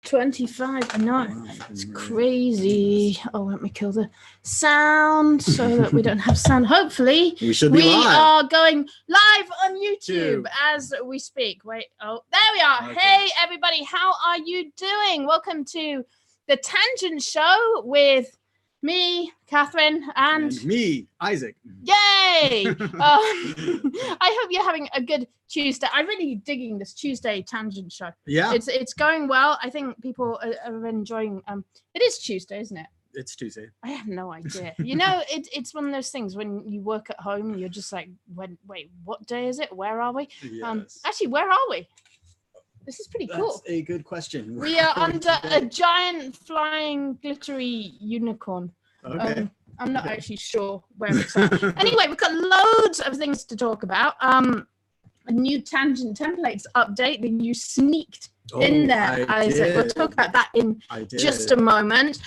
25. I know. It's crazy. Oh, let me kill the sound so that we don't have sound. Hopefully, we are going live on YouTube as we speak. Wait. Oh, there we are. Okay. Hey, everybody. How are you doing? Welcome to the Tangent Show with me, Katharyne, and me, Isaac. Yay! I hope you're having a good Tuesday. I'm really digging this Tuesday Tangent Show. Yeah, it's going well. I think people are enjoying. It is Tuesday, isn't it? It's Tuesday. I have no idea. You know, it's one of those things when you work at home, you're just like, wait, what day is it? Where are we? Yes. Actually, where are we? This is pretty cool. That's a good question. We are under a giant flying glittery unicorn. Okay. I'm not actually sure where it's at. Anyway, we've got loads of things to talk about. A new tangent templates update that you sneaked in there, Isaac. We'll talk about that in just a moment.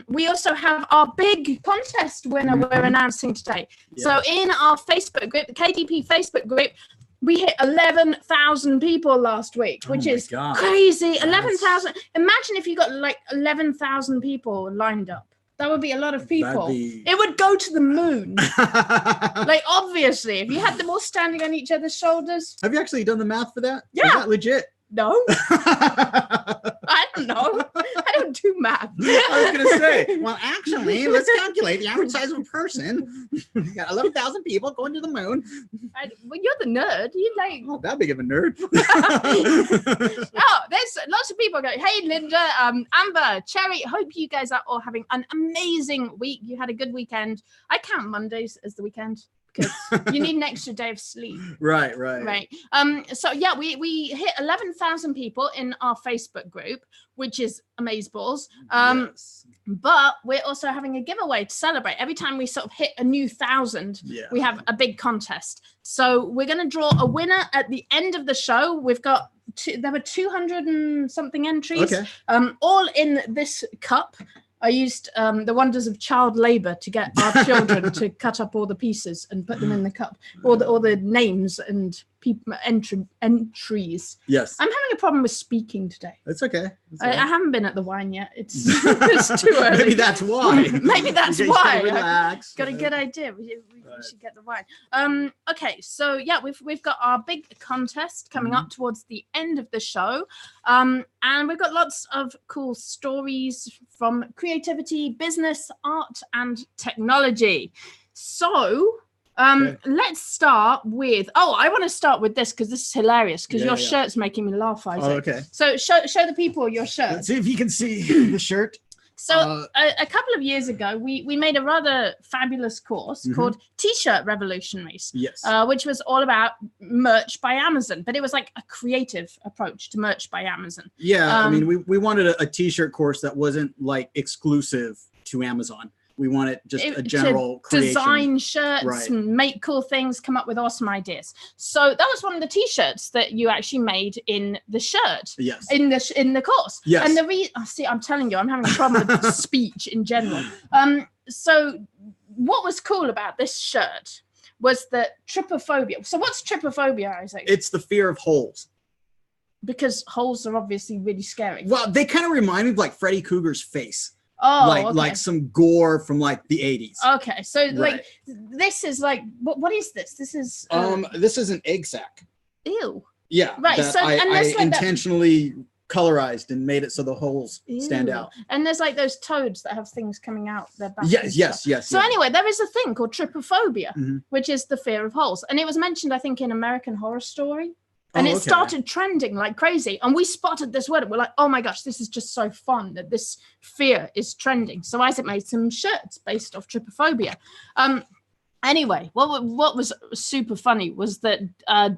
We also have our big contest winner we're announcing today. Yeah. So in our Facebook group, the KDP Facebook group, we hit 11,000 people last week, which is crazy. 11,000. Imagine if you got like 11,000 people lined up. That would be a lot of people. It would go to the moon. Like, obviously, if you had them all standing on each other's shoulders. Have you actually done the math for that? Yeah. Is that legit? No. I don't know. I don't do math. I was going to say, well, actually, let's calculate the average size of a person. You got 11,000 people going to the moon. Well, you're the nerd. You like... Not that big of a nerd. Oh, there's lots of people going, hey, Linda, Amber, Cherry, hope you guys are all having an amazing week. You had a good weekend. I count Mondays as the weekend. Because you need an extra day of sleep. Right. So yeah, we hit 11,000 people in our Facebook group, which is amazeballs. Yes. But we're also having a giveaway to celebrate. Every time we sort of hit a new 1,000, we have a big contest. So we're going to draw a winner at the end of the show. We've got there were 200 and something entries, all in this cup. I used the wonders of child labor to get our children to cut up all the pieces and put them in the cup, all the names and entries. Yes. I'm having a problem with speaking today. It's okay. I haven't been at the wine yet. It's too early. Maybe that's why. Maybe that's why. Relax. Got a good idea. We should get the wine. Okay, so yeah, we've got our big contest coming up towards the end of the show. And we've got lots of cool stories from creativity, business, art, and technology. So let's start with, I want to start with this because this is hilarious because your shirt's making me laugh, Isaac. Oh, okay. So show the people your shirt. Let's see if you can see the shirt. So a couple of years ago, we made a rather fabulous course called T-shirt Revolutionaries, which was all about merch by Amazon, but it was like a creative approach to merch by Amazon. Yeah, I mean, we wanted a T-shirt course that wasn't like exclusive to Amazon. We wanted just a general creation. Design shirts, make cool things, come up with awesome ideas. So that was one of the T-shirts that you actually made in the shirt. Yes. In the course. Yes. And see, I'm telling you, I'm having a problem with speech in general. So what was cool about this shirt was the trypophobia. So what's trypophobia, Isaac? It's the fear of holes. Because holes are obviously really scary. Well, they kind of remind me of like Freddy Krueger's face. Oh, like some gore from like the 80s. Okay, so like this is like what is this? This is this is an egg sac. Ew. Yeah. Right. So I like intentionally colorized and made it so the holes stand out. And there's like those toads that have things coming out their back. Yes. So anyway, there is a thing called trypophobia, which is the fear of holes, and it was mentioned, I think, in American Horror Story. And it started trending like crazy. And we spotted this word. We're like, oh my gosh, this is just so fun that this fear is trending. So Isaac made some shirts based off trypophobia. Anyway, what was super funny was that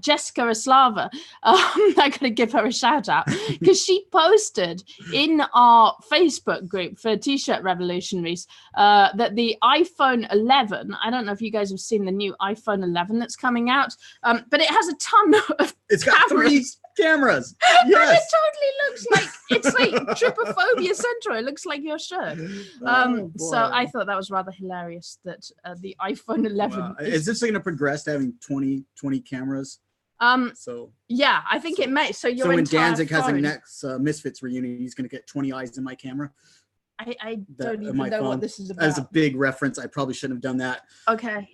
Jessica Aslava, I got to give her a shout out because she posted in our Facebook group for T-shirt Revolutionaries that the iPhone 11, I don't know if you guys have seen the new iPhone 11 that's coming out, but it has a ton of It's got cameras. 3 cameras. Yes. It totally looks like it's like trypophobia central. It looks like your shirt. So I thought that was rather hilarious that the iPhone 11. Is this going to progress to having 20 cameras? So yeah, I think it may. So your so when entire Danzig has a phone, next Misfits reunion, he's going to get 20 eyes in my camera. I don't even know what this is about. As a big reference, I probably shouldn't have done that. Okay.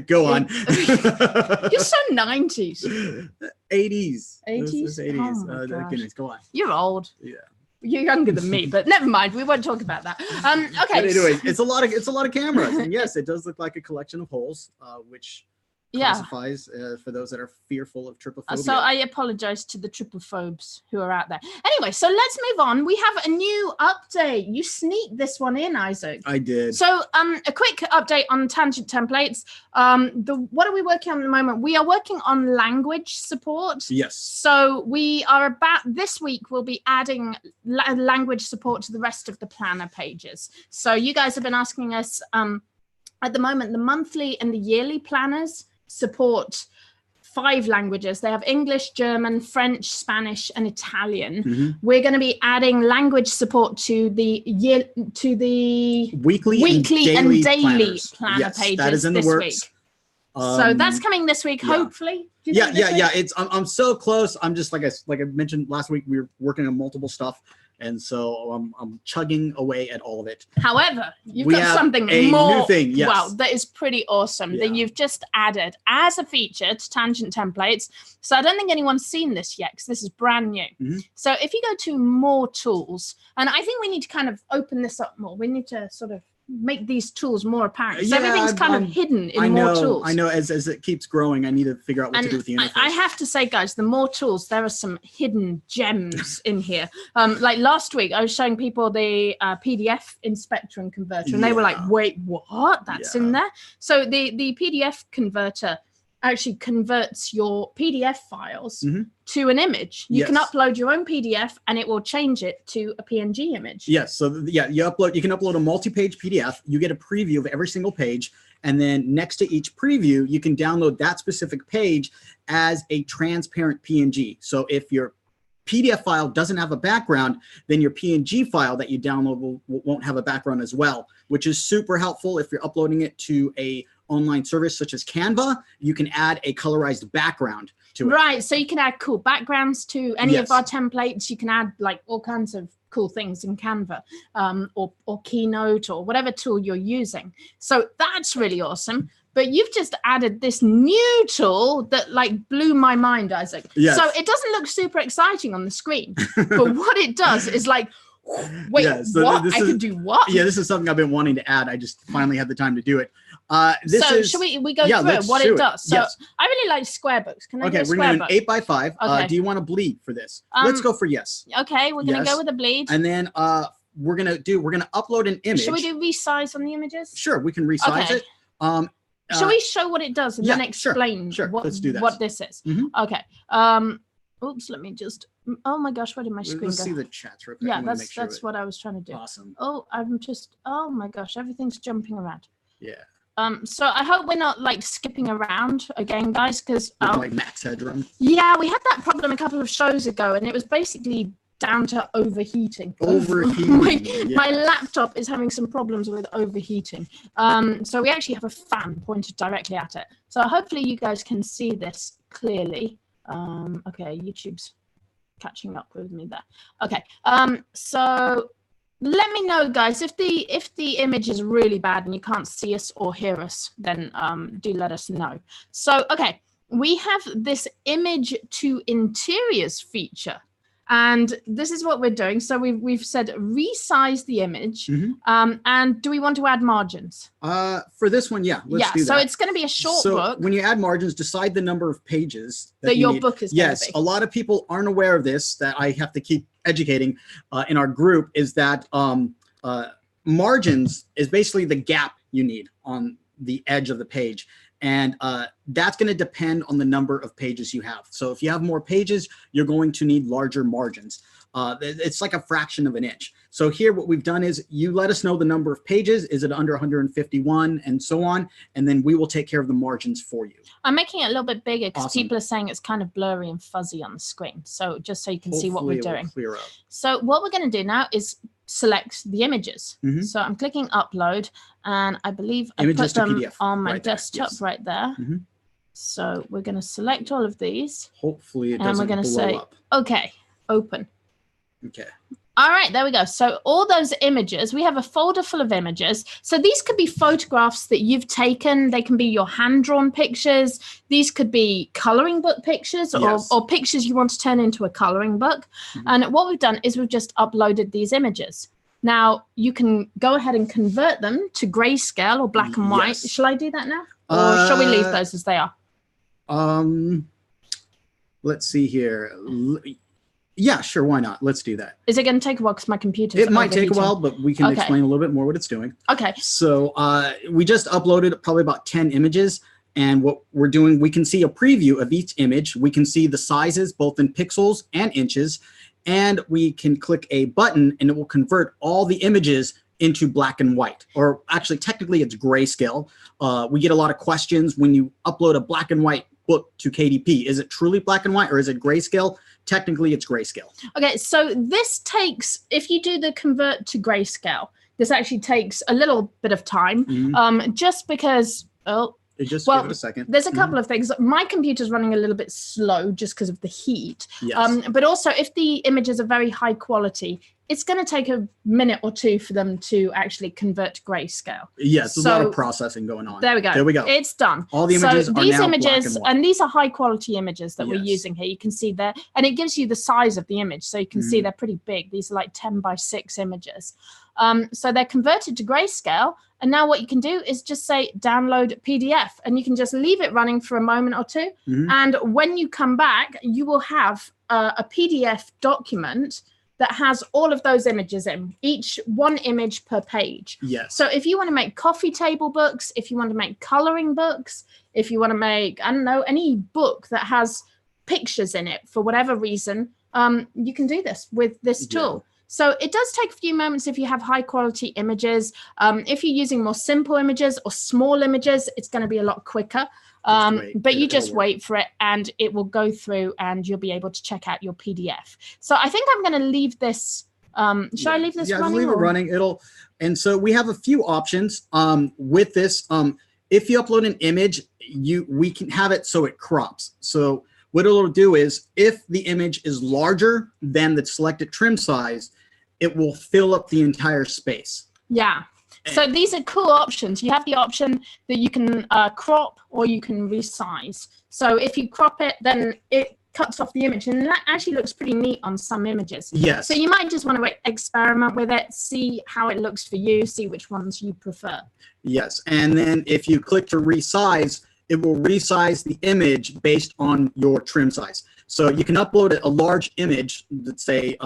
Go on. You're so 90s. 80s. 80s? 80s. Oh my gosh. Goodness, go on. You're old. Yeah. You're younger than me, but never mind. We won't talk about that. Okay. But anyway, it's a lot of cameras, and yes, it does look like a collection of holes, which classifies for those that are fearful of trypophobia. So I apologize to the trypophobes who are out there. Anyway, so let's move on. We have a new update. You sneaked this one in, Isaac. I did. So a quick update on tangent templates. What are we working on at the moment? We are working on language support. Yes. So we are this week we'll be adding language support to the rest of the planner pages. So you guys have been asking us at the moment, the monthly and the yearly planners support 5 languages. They have English, German, French, Spanish, and Italian. We're going to be adding language support to the weekly and daily planner pages that is in the works. Week. So that's coming this week, hopefully. Yeah. I'm so close. I'm just like I mentioned last week, we were working on multiple stuff. And so I'm chugging away at all of it. However, you've got something more new thing, yes. Wow, that is pretty awesome that you've just added as a feature to tangent templates. So I don't think anyone's seen this yet because this is brand new. So if you go to more tools, and I think we need to kind of open this up more. We need to sort of make these tools more apparent. So everything's kind of hidden in more tools. I know as it keeps growing, I need to figure out what to do with the interface. I have to say, guys, the more tools, there are some hidden gems in here. Like last week, I was showing people the PDF inspector and converter, and they were like, wait, what? That's in there? So the PDF converter actually converts your PDF files to an image. You can upload your own PDF and it will change it to a PNG image. Yes. So you can upload a multi-page PDF. You get a preview of every single page. And then next to each preview, you can download that specific page as a transparent PNG. So if your PDF file doesn't have a background, then your PNG file that you download won't have a background as well, which is super helpful if you're uploading it to a online service such as Canva. You can add a colorized background to it. Right, so you can add cool backgrounds to any of our templates. You can add like all kinds of cool things in Canva or Keynote or whatever tool you're using. So that's really awesome. But you've just added this new tool that like blew my mind, Isaac. Yes. So it doesn't look super exciting on the screen, but what it does is like, wait, what? I could do what? Yeah, this is something I've been wanting to add. I just finally had the time to do it. Should we go through what it does? So I really like square books. Can I do a square book? We're doing an 8x5. Do you want to bleed for this? Let's go for yes. Okay, we're gonna go with a bleed. And then we're gonna upload an image. Should we do resize on the images? Sure, we can resize it. Shall we show what it does and then explain Let's do that. what this is? Okay. Oops, let me just. Oh my gosh, where did my screen go? Let's see the chats real quick. Yeah, that's what I was trying to do. Awesome. Oh, I'm just. Oh my gosh, everything's jumping around. Yeah. So I hope we're not like skipping around again, guys, because like max headroom. Yeah, we had that problem a couple of shows ago, and it was basically down to overheating. My laptop is having some problems with overheating. So we actually have a fan pointed directly at it. So hopefully you guys can see this clearly. Okay, YouTube's catching up with me there. Okay, so let me know, guys, if the image is really bad and you can't see us or hear us, then do let us know. So, okay, we have this image to interiors feature. And this is what we're doing. So we've said resize the image. And do we want to add margins? For this one, let's do that. So it's going to be a short book. When you add margins, decide the number of pages that your book is going to be. Yes, a lot of people aren't aware of this, that I have to keep educating in our group, is that margins is basically the gap you need on the edge of the page. And that's going to depend on the number of pages you have. So if you have more pages, you're going to need larger margins. It's like a fraction of an inch. So here what we've done is you let us know the number of pages. Is it under 151 and so on? And then we will take care of the margins for you. I'm making it a little bit bigger because people are saying it's kind of blurry and fuzzy on the screen. So just so you can see what we're doing. Clear up. So what we're going to do now is select the images. So I'm clicking upload, and I believe I put them on my desktop right there. So we're going to select all of these. Hopefully it doesn't and we're going to blow say, up. okay, open. Okay. All right, there we go. So all those images, we have a folder full of images. So these could be photographs that you've taken. They can be your hand-drawn pictures. These could be coloring book pictures or pictures you want to turn into a coloring book. And what we've done is we've just uploaded these images. Now, you can go ahead and convert them to grayscale or black and white. Shall I do that now? Or shall we leave those as they are? Let's see here. Yeah, sure. Why not? Let's do that. Is it going to take a while because my computer? It might take a while, but we can explain a little bit more what it's doing. Okay. So we just uploaded probably about 10 images. And what we're doing, we can see a preview of each image. We can see the sizes, both in pixels and inches. And we can click a button and it will convert all the images into black and white. Or actually, technically, it's grayscale. We get a lot of questions when you upload a black and white book to KDP. Is it truly black and white or is it grayscale? Technically, it's grayscale. Okay, so this takes, if you do the convert to grayscale, this actually takes a little bit of time, just because, give it a second. There's a couple of things. My computer's running a little bit slow just because of the heat. Yes. But also, if the images are very high quality, it's going to take a minute or two for them to actually convert to grayscale. Yes, there's a lot of processing going on. There we go. There we go. It's done. All the images are now black and white. And these are high quality images that we're using here. You can see there, and it gives you the size of the image. So you can see they're pretty big. These are like 10 by 6 images. So they're converted to grayscale. And now what you can do is just say download PDF, and you can just leave it running for a moment or two. And when you come back, you will have a PDF document that has all of those images in, each one image per page. Yes. So if you want to make coffee table books, if you want to make coloring books, if you want to make, I don't know, any book that has pictures in it for whatever reason, you can do this with this tool. So it does take a few moments if you have high quality images. If you're using more simple images or small images, it's going to be a lot quicker. But you just wait for it and it will go through and you'll be able to check out your PDF. So I think I'm going to leave this. Should I leave this running? Yeah, leave it running. And so we have a few options with this. If you upload an image, we can have it so it crops. So what it'll do is if the image is larger than the selected trim size, it will fill up the entire space. Yeah. So these are cool options. You have the option that you can crop or you can resize. So if you crop it, then it cuts off the image, and that actually looks pretty neat on some images. Yes. So you might just want to experiment with it, see how it looks for you, see which ones you prefer. Yes. And then if you click to resize, it will resize the image based on your trim size. So you can upload a large image, let's say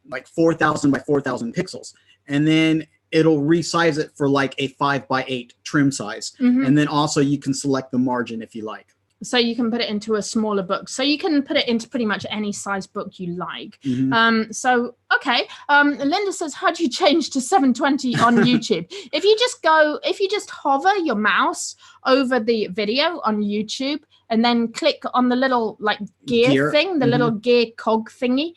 like 4,000 by 4,000 pixels, and then it'll resize it for like a 5 by 8 trim size. And then also you can select the margin if you like. So you can put it into a smaller book. So you can put it into pretty much any size book you like. Okay. Linda says, how do you change to 720 on YouTube? If you just hover your mouse over the video on YouTube and then click on the little like gear thing, the little gear cog thingy,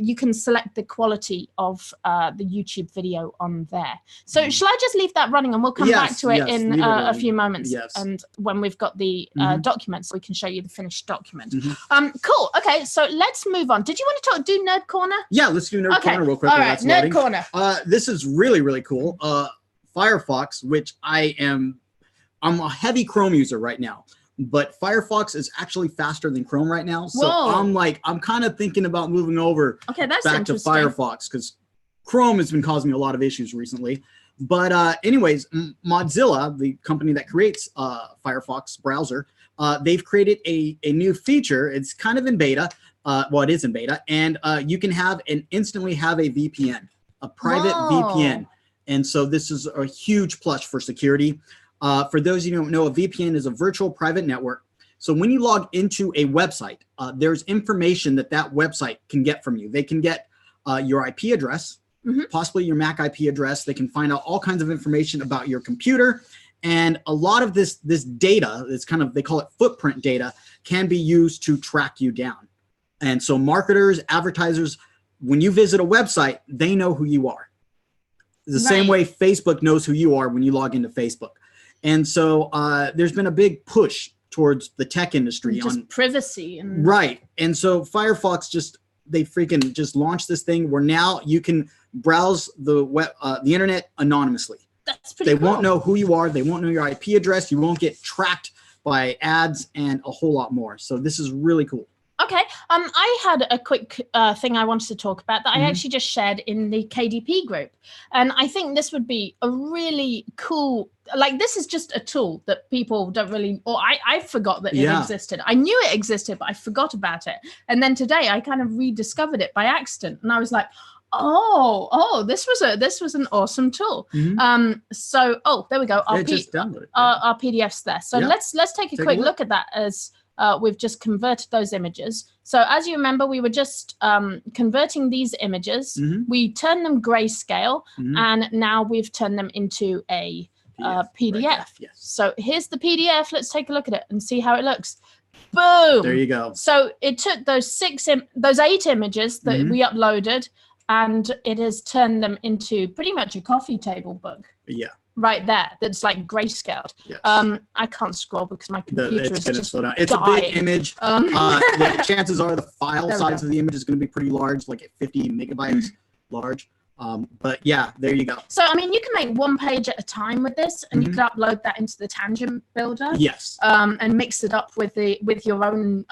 you can select the quality of the YouTube video on there. So shall I just leave that running and we'll come back to it in a few moments. And when we've got the documents, we can show you the finished document. Cool. Okay, so let's move on. Did you want to do Nerd Corner? Yeah, let's do Nerd Corner real quick. All right, Nerd Corner. This is really, really cool. Firefox, which I'm a heavy Chrome user right now. But Firefox is actually faster than Chrome right now. So I'm kind of thinking about moving over back to Firefox because Chrome has been causing me a lot of issues recently. But anyways, Mozilla, the company that creates Firefox browser, they've created a new feature. It's kind of in beta. Well, it is in beta. And you can instantly have a VPN, a private VPN. And so this is a huge plus for security. For those of you who don't know, a VPN is a virtual private network. So when you log into a website, there's information that website can get from you. They can get your IP address, possibly your MAC IP address. They can find out all kinds of information about your computer. And a lot of this data, it's kind of, they call it footprint data, can be used to track you down. And so marketers, advertisers, when you visit a website, they know who you are. The same way Facebook knows who you are when you log into Facebook. And so there's been a big push towards the tech industry just privacy and right. And so Firefox they freaking just launched this thing where now you can browse the web, the internet anonymously. That's pretty They cool. won't know who you are. They won't know your IP address. You won't get tracked by ads and a whole lot more. So this is really cool. Okay. I had a quick thing I wanted to talk about that I actually just shared in the KDP group. And I think this would be a really cool, like this is just a tool that people don't really, or I forgot that it existed. I knew it existed, but I forgot about it. And then today I kind of rediscovered it by accident. And I was like, oh, this was an awesome tool. So, there we go. Our PDF's there. So let's take a quick look at that as we've just converted those images. So as you remember, we were just converting these images. We turned them grayscale, and now we've turned them into a PDF. Right. Yes. So here's the PDF. Let's take a look at it and see how it looks. Boom. There you go. So it took those 8 images that we uploaded, and it has turned them into pretty much a coffee table book. Yeah. Right there, that's like grayscaled. Yes. I can't scroll because my computer is just slow down. It's dying. A big image. The chances are the file size of the image is going to be pretty large, like at 50 megabytes large. But yeah, there you go. So I mean, you can make one page at a time with this, and you could upload that into the tangent builder. Yes. And mix it up with your own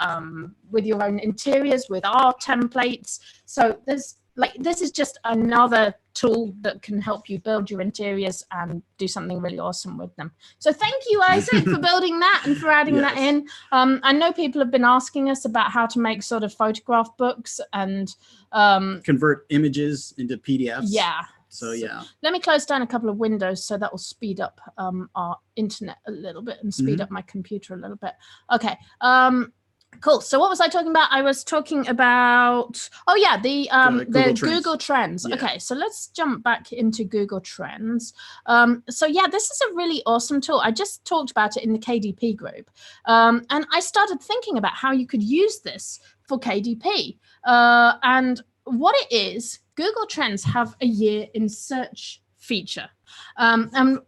interiors, with our templates. So this is just another tool that can help you build your interiors and do something really awesome with them. So thank you, Isaac, for building that and for adding that in. I know people have been asking us about how to make sort of photograph books and convert images into PDFs. Yeah. So yeah. Let me close down a couple of windows so that will speed up our internet a little bit and speed up my computer a little bit. Okay. Cool. So what was I talking about? I was talking about, the Google Trends. Yeah. Okay, so let's jump back into Google Trends. So yeah, this is a really awesome tool. I just talked about it in the KDP group. And I started thinking about how you could use this for KDP. And what it is, Google Trends have a year in search feature. And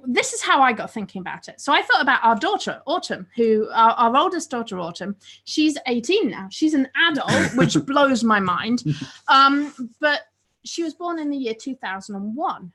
this is how I got thinking about it. So I thought about our daughter, Autumn, our oldest daughter, Autumn. She's 18 now. She's an adult, which blows my mind. But she was born in the year 2001.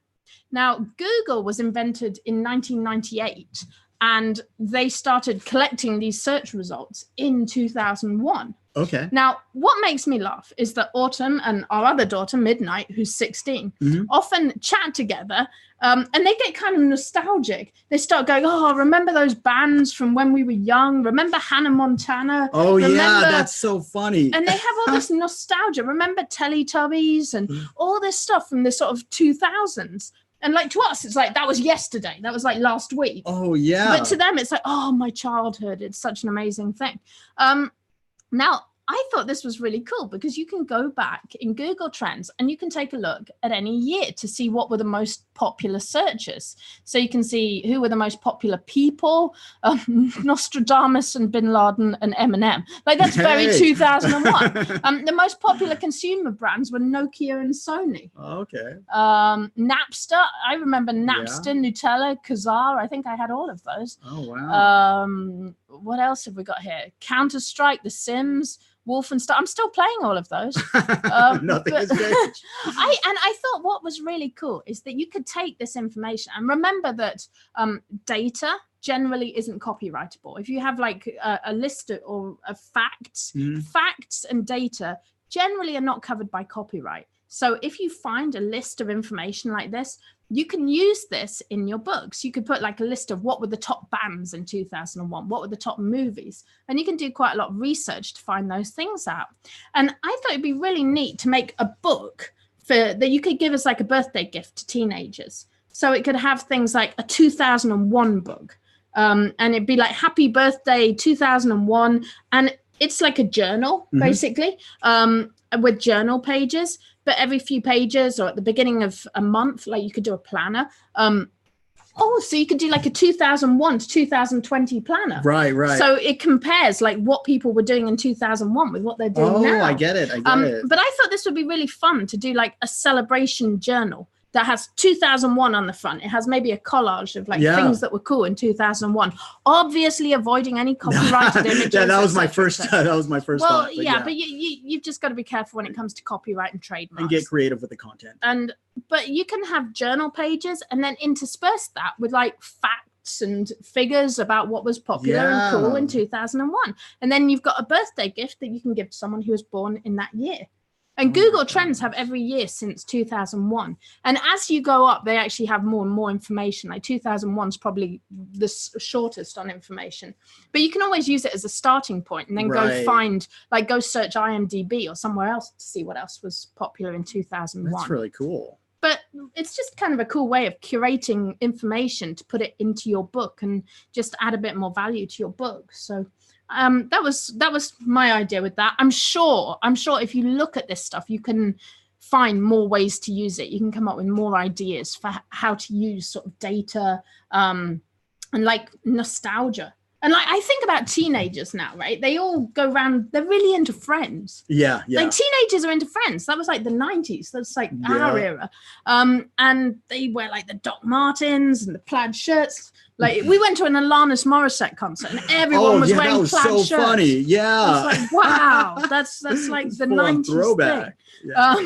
Now, Google was invented in 1998, and they started collecting these search results in 2001. Okay. Now, what makes me laugh is that Autumn and our other daughter, Midnight, who's 16, often chat together, and they get kind of nostalgic. They start going, oh, remember those bands from when we were young? Remember Hannah Montana? Oh, yeah, that's so funny. And they have all this nostalgia. Remember Teletubbies and all this stuff from the sort of 2000s. And like to us, it's like, that was yesterday. That was like last week. Oh, yeah. But to them, it's like, oh, my childhood. It's such an amazing thing. Now, I thought this was really cool because you can go back in Google Trends and you can take a look at any year to see what were the most popular searches. So you can see who were the most popular people, Nostradamus and Bin Laden and Eminem. Like that's very 2001. The most popular consumer brands were Nokia and Sony. Okay. Napster. I remember Napster, Nutella, Kazaa. I think I had all of those. Oh, wow. What else have we got here? Counter-Strike, The Sims, Wolfenstein. I'm still playing all of those. Nothing has changed. I thought what was really cool is that you could take this information and remember that data generally isn't copyrightable. If you have like a list of facts, facts and data generally are not covered by copyright. So if you find a list of information like this, you can use this in your books. You could put like a list of what were the top bands in 2001, what were the top movies, and you can do quite a lot of research to find those things out. And I thought it'd be really neat to make a book that you could give as like a birthday gift to teenagers. So it could have things like a 2001 book, and it'd be like Happy Birthday 2001, and it's like a journal basically, with journal pages. But every few pages or at the beginning of a month, like you could do a planner. So you could do like a 2001 to 2020 planner. Right. So it compares like what people were doing in 2001 with what they're doing now. Oh, I get it. But I thought this would be really fun to do like a celebration journal. that has 2001 on the front. It has maybe a collage of like things that were cool in 2001, obviously avoiding any copyrighted images. Yeah, that was my first thought. Well, but you've just got to be careful when it comes to copyright and trademarks. And get creative with the content. But you can have journal pages and then intersperse that with like facts and figures about what was popular and cool in 2001. And then you've got a birthday gift that you can give to someone who was born in that year. And Google Trends have every year since 2001. And as you go up, they actually have more and more information. Like 2001 is probably the shortest on information. But you can always use it as a starting point and then go find, like go search IMDb or somewhere else to see what else was popular in 2001. That's really cool. But it's just kind of a cool way of curating information to put it into your book and just add a bit more value to your book. So that was my idea with that. I'm sure if you look at this stuff, you can find more ways to use it. You can come up with more ideas for how to use sort of data and like nostalgia. And like I think about teenagers now, right? They all go around, they're really into Friends. Yeah. Like teenagers are into Friends. That was like the 90s. That's like our era. And they wear like the Doc Martens and the plaid shirts. Like we went to an Alanis Morissette concert and everyone was wearing plaid shirts. So funny. Yeah. It's like, wow, that's like the 90s throwback. thing. Yeah.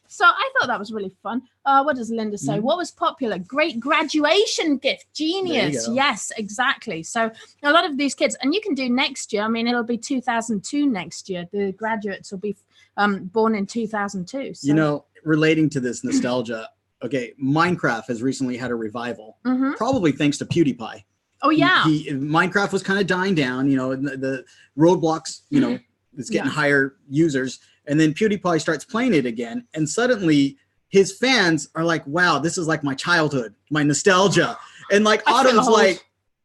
So I thought that was really fun. What does Linda say? What was popular? Great graduation gift. Genius. Yes, exactly. So a lot of these kids, and you can do next year. I mean, it'll be 2002 next year. The graduates will be born in 2002. So. You know, relating to this nostalgia, okay, Minecraft has recently had a revival, probably thanks to PewDiePie. Oh, yeah. Minecraft was kind of dying down, you know, the Roblox, you know, it's getting higher users. And then PewDiePie starts playing it again. And suddenly his fans are like, wow, this is like my childhood, my nostalgia. And like Autumn's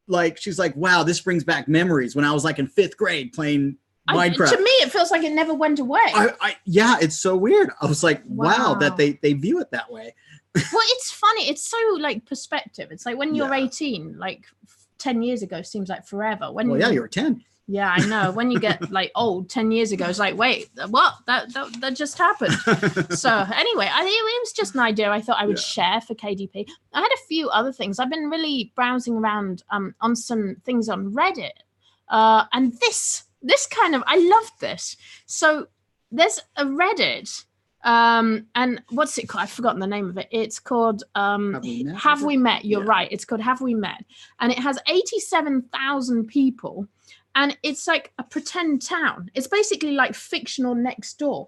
like, she's like, wow, this brings back memories when I was like in 5th grade playing Minecraft. To me, it feels like it never went away. Yeah, it's so weird. I was like, wow, that they view it that way. Well, it's funny. It's so like perspective. It's like when you're 18, like 10 years ago seems like forever. You were 10. Yeah, I know. When you get like old, 10 years ago, it's like, wait, what? That just happened. So anyway, it was just an idea I thought I would share for KDP. I had a few other things. I've been really browsing around on some things on Reddit. And this kind of, I loved this. So there's a Reddit, and what's it called? I've forgotten the name of it. It's called Have We Met? You're right. It's called Have We Met? And it has 87,000 people. And it's like a pretend town. It's basically like fictional next door.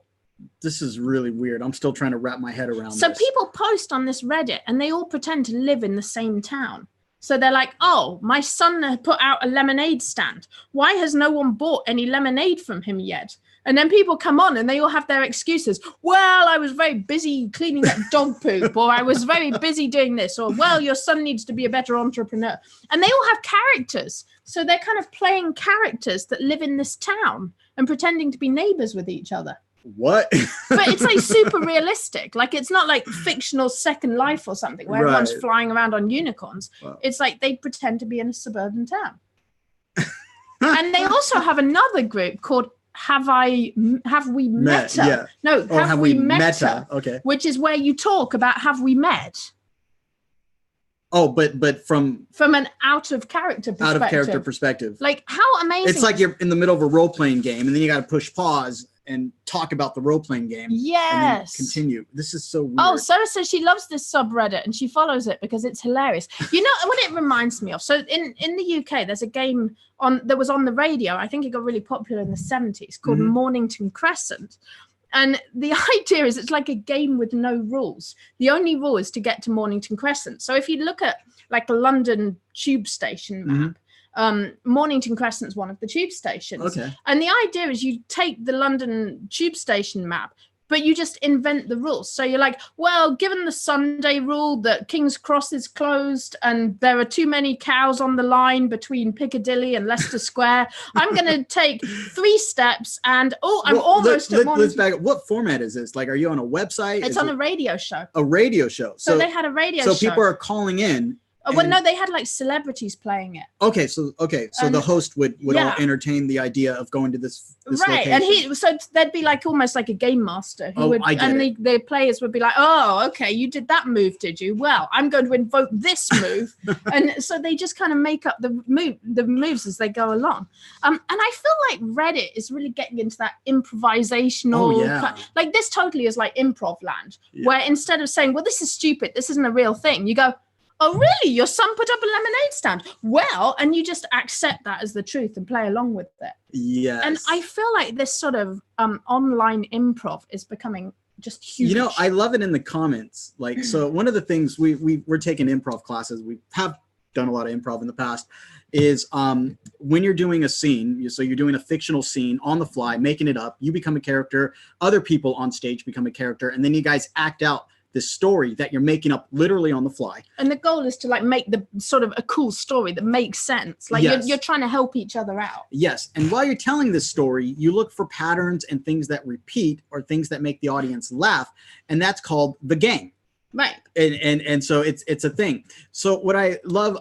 This is really weird. I'm still trying to wrap my head around So this. people post on this Reddit and they all pretend to live in the same town. So they're like, oh, my son put out a lemonade stand. Why has no one bought any lemonade from him yet? And then people come on and they all have their excuses. Well, I was very busy cleaning up dog poop, or I was very busy doing this, or, well, your son needs to be a better entrepreneur. And they all have characters. So they're kind of playing characters that live in this town and pretending to be neighbors with each other. What? But it's like super realistic. Like it's not like fictional Second Life or something where everyone's flying around on unicorns. Wow. It's like they pretend to be in a suburban town. And they also have another group called Have We Met? Yeah. No, Have We Met? Okay. Which is where you talk about Have We Met? Oh, but from an out of character perspective. Like how amazing. It's like you're in the middle of a role-playing game and then you got to push pause and talk about the role-playing game. Yes. And then continue. This is so weird. Oh, Sarah says she loves this subreddit and she follows it because it's hilarious. You know what it reminds me of? So in the UK, there's a game that was on the radio. I think it got really popular in the 70s called Mornington Crescent. And the idea is it's like a game with no rules. The only rule is to get to Mornington Crescent. So if you look at like a London tube station map, Mornington Crescent is one of the tube stations. Okay. And the idea is you take the London tube station map, but you just invent the rules. So you're like, well, given the Sunday rule that King's Cross is closed and there are too many cows on the line between Piccadilly and Leicester Square, I'm going to take 3 steps and, almost at Mornington. Let's back up. What format is this? Like, are you on a website? It's on a radio show. A radio show. So they had a radio show. So people are calling in Well, no, they had like celebrities playing it. Okay, so the host would all entertain the idea of going to this right, location. and so there'd be like almost like a game master who the players would be like, oh, okay, you did that move, did you? Well, I'm going to invoke this move, and so they just kind of make up the moves as they go along. And I feel like Reddit is really getting into that improvisational, like this totally is like improv land, where instead of saying, well, this is stupid, this isn't a real thing, you go, oh, really? Your son put up a lemonade stand? Well, and you just accept that as the truth and play along with it. Yes. And I feel like this sort of online improv is becoming just huge. You know, I love it in the comments. Like, so one of the things we're taking improv classes, we have done a lot of improv in the past, is when you're doing a scene, so you're doing a fictional scene on the fly, making it up, you become a character, other people on stage become a character, and then you guys act out this story that you're making up literally on the fly. And the goal is to like make the sort of a cool story that makes sense. Like you're trying to help each other out. Yes. And while you're telling this story, you look for patterns and things that repeat or things that make the audience laugh. And that's called the game. Right. And so it's a thing. So what I love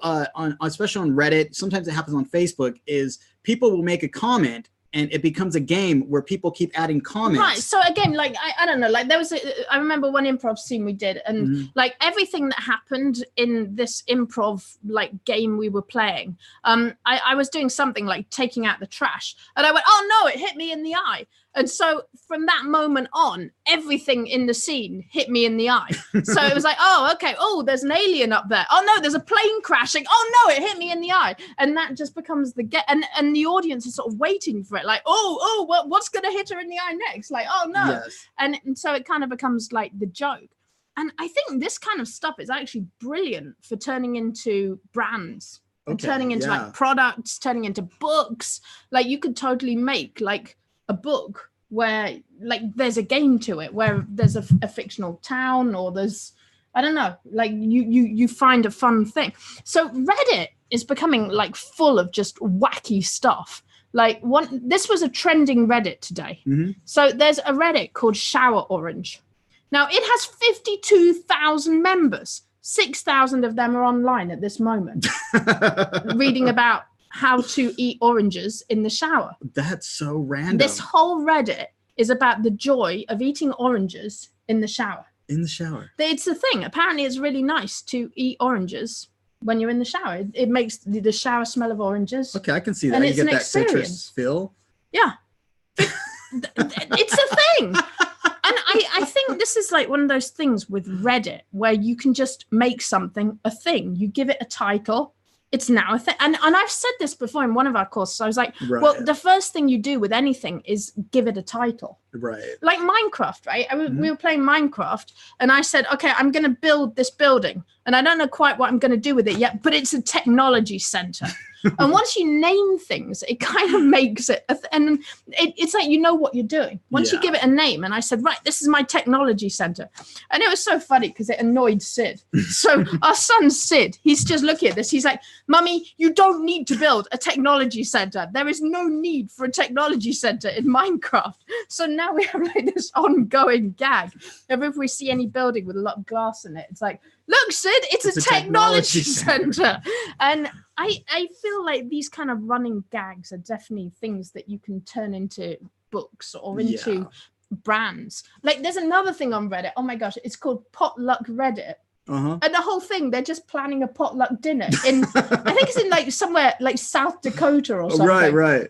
especially on Reddit, sometimes it happens on Facebook, is people will make a comment and it becomes a game where people keep adding comments. Right. So again, like, I don't know, like there was I remember one improv scene we did, and like everything that happened in this improv like game we were playing, I was doing something like taking out the trash, and I went, oh no, it hit me in the eye. And so from that moment on, everything in the scene hit me in the eye. So it was like, oh, okay. Oh, there's an alien up there. Oh, no, there's a plane crashing. Oh, no, it hit me in the eye. And that just becomes the and the audience is sort of waiting for it. Like, what's going to hit her in the eye next? Like, oh, no. Yes. And so it kind of becomes like the joke. And I think this kind of stuff is actually brilliant for turning into brands. And turning into like products, turning into books. Like you could totally make like a book where like there's a game to it, where there's a fictional town, or there's, I don't know, like you find a fun thing. So Reddit is becoming like full of just wacky stuff. Like this was a trending Reddit today. So there's a Reddit called Shower Orange. Now it has 52,000 members. 6,000 of them are online at this moment, reading about how to eat oranges in the shower. That's so random. This whole Reddit is about the joy of eating oranges in the shower. In the shower. It's a thing. Apparently it's really nice to eat oranges when you're in the shower. It makes the shower smell of oranges. Okay, I can see that. And you it's get an that experience. citrus feel. Yeah. It's a thing. And I think this is like one of those things with Reddit where you can just make something a thing. You give it a title. It's now a thing. And I've said this before in one of our courses. I was like, well, the first thing you do with anything is give it a title. Right. Like Minecraft, right? We were playing Minecraft and I said, okay, I'm going to build this building. And I don't know quite what I'm going to do with it yet, but it's a technology center. And once you name things, it kind of makes it, and it's like, you know what you're doing. Once you give it a name, and I said, right, this is my technology center. And it was so funny because it annoyed Sid. So our son, Sid, he's just looking at this. He's like, Mummy, you don't need to build a technology center. There is no need for a technology center in Minecraft. So now we have like this ongoing gag of if we see any building with a lot of glass in it, it's like, look, Sid, it's a technology center. And I feel like these kind of running gags are definitely things that you can turn into books or into brands. Like there's another thing on Reddit. Oh my gosh, it's called Potluck Reddit. And the whole thing, they're just planning a potluck dinner in, I think it's in like somewhere like South Dakota or something. Right.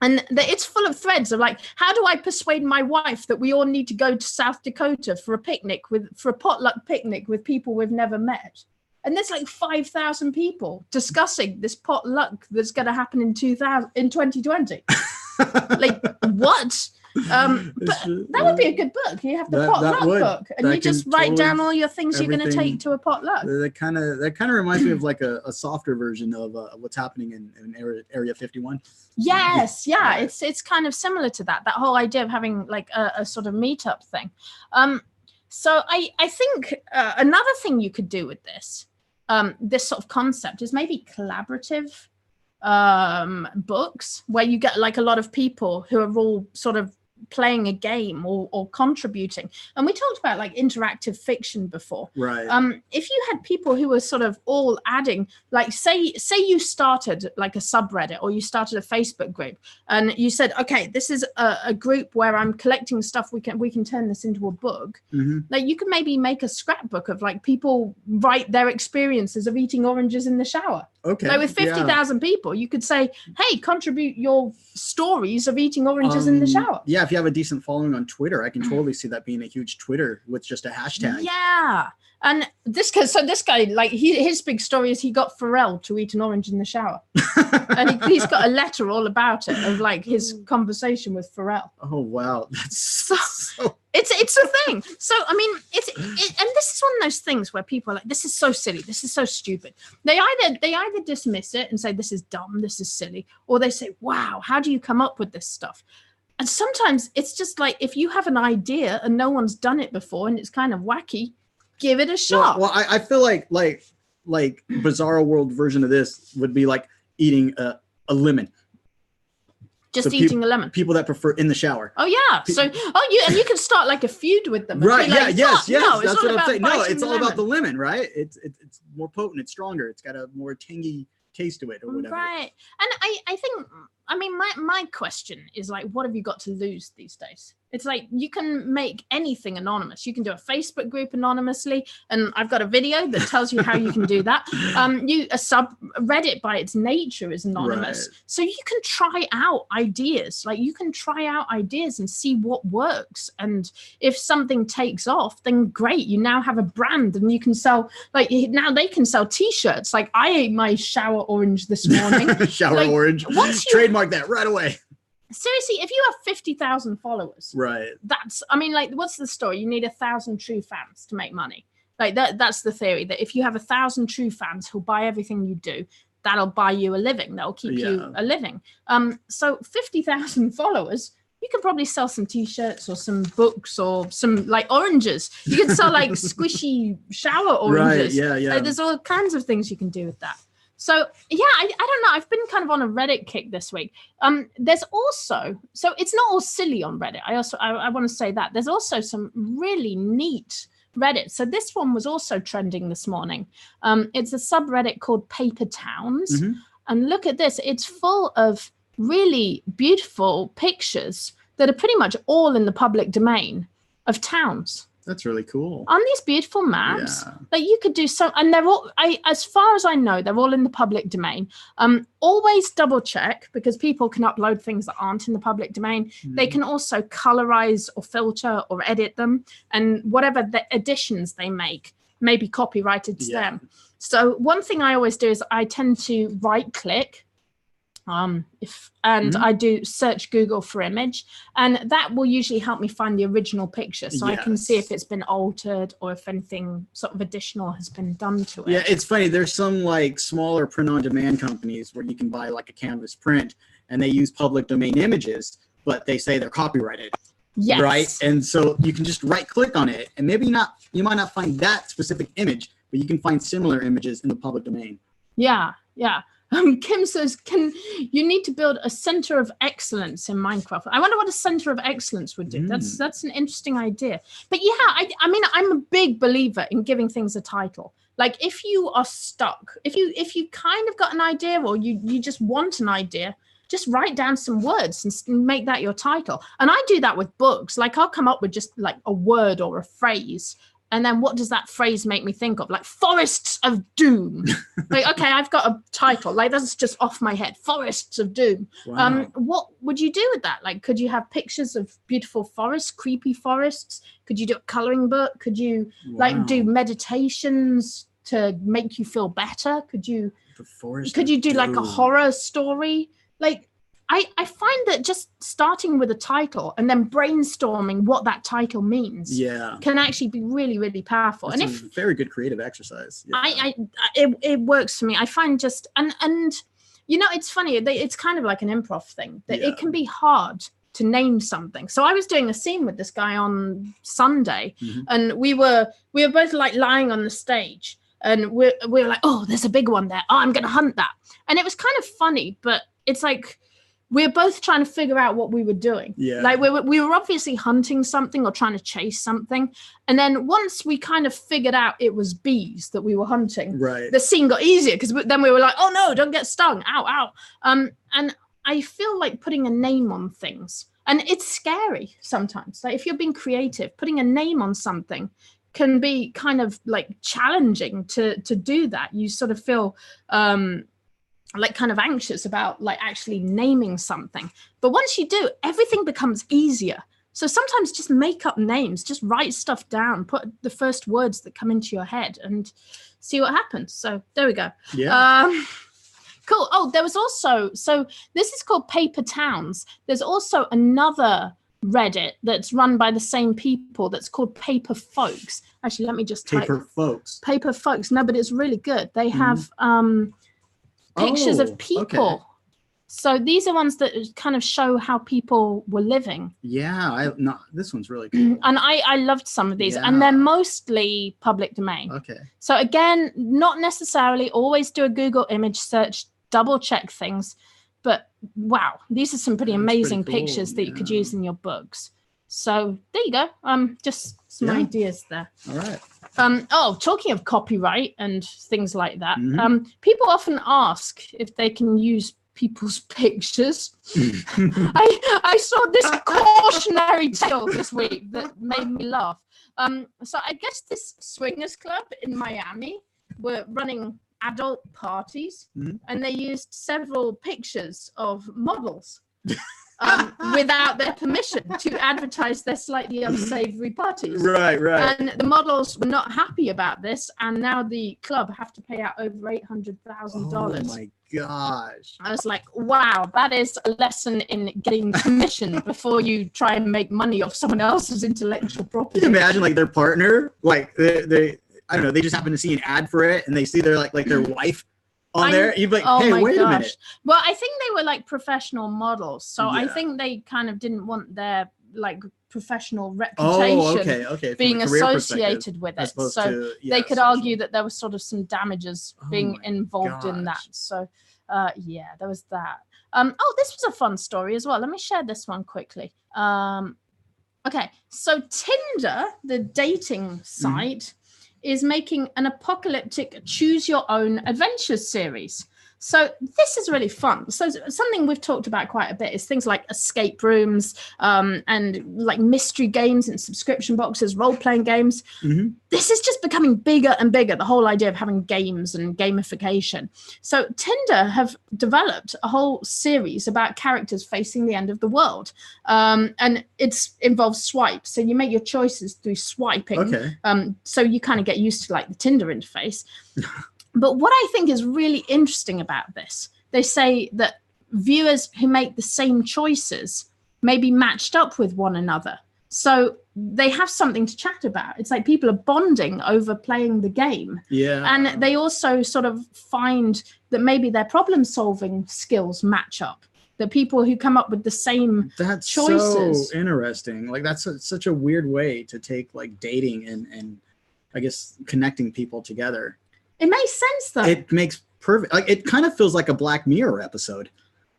And it's full of threads of like, how do I persuade my wife that we all need to go to South Dakota for a potluck picnic with people we've never met? And there's like 5,000 people discussing this potluck that's going to happen in 2020. Like what? But that would be a good book. You have the potluck book, and you just write down all your things you're going to take to a potluck. That kind of reminds me of like a softer version of what's happening in Area 51. Yes, yeah, it's kind of similar to that whole idea of having like a sort of meetup thing. So I think another thing you could do with this sort of concept is maybe collaborative books where you get like a lot of people who are all sort of playing a game or contributing. And we talked about like interactive fiction before. Right. If you had people who were sort of all adding, like say you started like a subreddit or you started a Facebook group and you said, okay, this is a group where I'm collecting stuff. We can turn this into a book. Like you could maybe make a scrapbook of like people write their experiences of eating oranges in the shower. Okay. Like with 50,000 people, you could say, hey, contribute your stories of eating oranges in the shower. Yeah, if you have a decent following on Twitter, I can totally see that being a huge Twitter with just a hashtag. Yeah. And this guy, like his big story is he got Pharrell to eat an orange in the shower. And he's got a letter all about it of like his conversation with Pharrell. Oh, wow. That's so... It's a thing. So, I mean, and this is one of those things where people are like, this is so silly. This is so stupid. They either dismiss it and say, this is dumb, this is silly, or they say, wow, how do you come up with this stuff? And sometimes it's just like, if you have an idea and no one's done it before and it's kind of wacky, give it a shot. Well, I feel like Bizarro World version of this would be like eating a lemon. Just eating a lemon. People that prefer in the shower. Oh yeah. So you can start like a feud with them. Right. Like, yes. No, that's what I'm saying. No, it's all about the lemon, right? It's more potent. It's stronger. It's got a more tangy taste to it or whatever. Right. And I think, I mean, my question is like, what have you got to lose these days? It's like you can make anything anonymous. You can do a Facebook group anonymously, and I've got a video that tells you how you can do that. A subreddit by its nature is anonymous, right. So you can try out ideas. Like you can try out ideas and see what works. And if something takes off, then great. You now have a brand, and you can sell. Like now they can sell T-shirts. Like I ate my shower orange this morning. Shower orange. Trademark that right away. Seriously, if you have 50,000 followers, right? What's the story? You need 1,000 true fans to make money. Like that's the theory, that if you have 1,000 true fans who'll buy everything you do, that'll buy you a living. That'll keep you a living. So 50,000 followers, you can probably sell some T-shirts or some books or some like oranges. You can sell like squishy shower oranges. Right, yeah. Like, there's all kinds of things you can do with that. So yeah, I don't know. I've been kind of on a Reddit kick this week. There's also, so it's not all silly on Reddit. I want to say that there's also some really neat Reddit. So this one was also trending this morning. It's a subreddit called PaperTowns, and look at this. It's full of really beautiful pictures that are pretty much all in the public domain of towns. That's really cool. On these beautiful maps, like you could do so, and they're all, as far as I know, they're all in the public domain. Always double check, because people can upload things that aren't in the public domain. They can also colorize or filter or edit them, and whatever the additions they make may be copyrighted to them. So one thing I always do is I tend to right click. I do search Google for image, and that will usually help me find the original picture, so I can see if it's been altered or if anything sort of additional has been done to it. Yeah, it's funny. There's some like smaller print-on-demand companies where you can buy like a canvas print, and they use public domain images, but they say they're copyrighted. Yes. Right, and so you can just right-click on it, and you might not find that specific image, but you can find similar images in the public domain. Yeah. Kim says, you need to build a center of excellence in Minecraft? I wonder what a center of excellence would do. That's an interesting idea. But yeah, I mean, I'm a big believer in giving things a title. Like if you are stuck, if you kind of got an idea, or you just want an idea, just write down some words and make that your title. And I do that with books. Like I'll come up with just like a word or a phrase, and then what does that phrase make me think of? Like Forests of Doom. Like, okay, I've got a title. Like that's just off my head. Forests of Doom. Wow. What would you do with that? Like, could you have pictures of beautiful forests, creepy forests? Could you do a coloring book? Could you like do meditations to make you feel better? Could you do like a horror story? Like, I find that just starting with a title and then brainstorming what that title means can actually be really, really powerful. That's and a very good creative exercise. Yeah. It works for me. I find just, and you know, it's funny. It's kind of like an improv thing, that it can be hard to name something. So I was doing a scene with this guy on Sunday, and we were both like lying on the stage, and we were like, oh, there's a big one there. Oh, I'm going to hunt that. And it was kind of funny, but it's like, we're both trying to figure out what we were doing. Yeah. Like we were obviously hunting something or trying to chase something. And then once we kind of figured out it was bees that we were hunting, right, the scene got easier because then we were like, oh no, don't get stung. Ow, ow. And I feel like putting a name on things, and it's scary sometimes. Like if you're being creative, putting a name on something can be kind of like challenging to do that. You sort of feel like kind of anxious about like actually naming something. But once you do, everything becomes easier. So sometimes just make up names, just write stuff down, put the first words that come into your head and see what happens. So there we go. Yeah. Cool. Oh, there was also, so this is called PaperTowns. There's also another Reddit that's run by the same people that's called PaperFolks. Actually, let me just type PaperFolks. PaperFolks. No, but it's really good. They have pictures of people. Okay. So these are ones that kind of show how people were living. Yeah, this one's really cool. And I loved some of these, and they're mostly public domain. Okay. So again, not necessarily always do a Google image search, double check things, but wow, these are some pretty amazing pictures that you could use in your books. So there you go. Just some ideas there. All right. Talking of copyright and things like that, people often ask if they can use people's pictures. I saw this cautionary tale this week that made me laugh. So I guess this swingers club in Miami were running adult parties, and they used several pictures of models without their permission to advertise their slightly unsavory parties. Right. And the models were not happy about this, and now the club have to pay out over $800,000. Oh my gosh. I was like, wow, that is a lesson in getting commission before you try and make money off someone else's intellectual property. Can you imagine like their partner, like they I don't know, they just happen to see an ad for it and they see their like their wife on there. You'd be like, hey, wait a minute. Well, I think they were like professional models. So I think they kind of didn't want their like professional reputation being associated with it. So they could argue that there was sort of some damages being involved in that. So there was that. This was a fun story as well. Let me share this one quickly. Okay, so Tinder, the dating site, is making an apocalyptic choose your own adventure series. So this is really fun. So something we've talked about quite a bit is things like escape rooms and like mystery games and subscription boxes, role-playing games. This is just becoming bigger and bigger, the whole idea of having games and gamification. So Tinder have developed a whole series about characters facing the end of the world. And it involves swipes. So you make your choices through swiping. So you kind of get used to like the Tinder interface. But what I think is really interesting about this, they say that viewers who make the same choices may be matched up with one another. So they have something to chat about. It's like people are bonding over playing the game. Yeah. And they also sort of find that maybe their problem-solving skills match up. The people who come up with the same choices. So interesting. Like that's such a weird way to take like dating and I guess connecting people together. It makes sense though. It makes perfect. Like it kind of feels like a Black Mirror episode.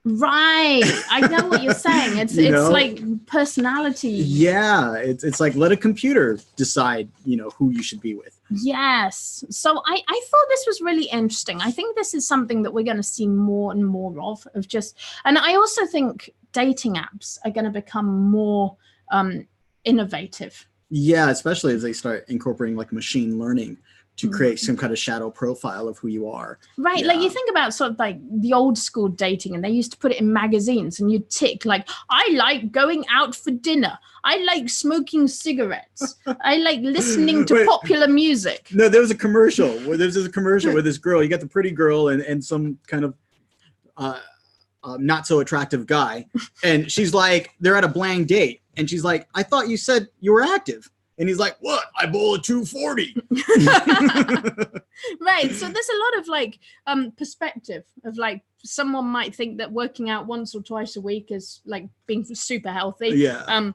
Right. I know what you're saying. It's like personality. Yeah. It's like let a computer decide, who you should be with. Yes. So I thought this was really interesting. I think this is something that we're going to see more and more of and I also think dating apps are going to become more innovative. Yeah, especially as they start incorporating like machine learning to create some kind of shadow profile of who you are. Right. Yeah. Like you think about sort of like the old school dating, and they used to put it in magazines and you'd tick like, I like going out for dinner. I like smoking cigarettes. I like listening to popular music. No, there was a commercial where with this girl. You got the pretty girl and some kind of not so attractive guy. And she's like, they're at a blind date. And she's like, I thought you said you were active. And he's like, what? I bowl a 240. Right. So there's a lot of like perspective of like someone might think that working out once or twice a week is like being super healthy. Yeah.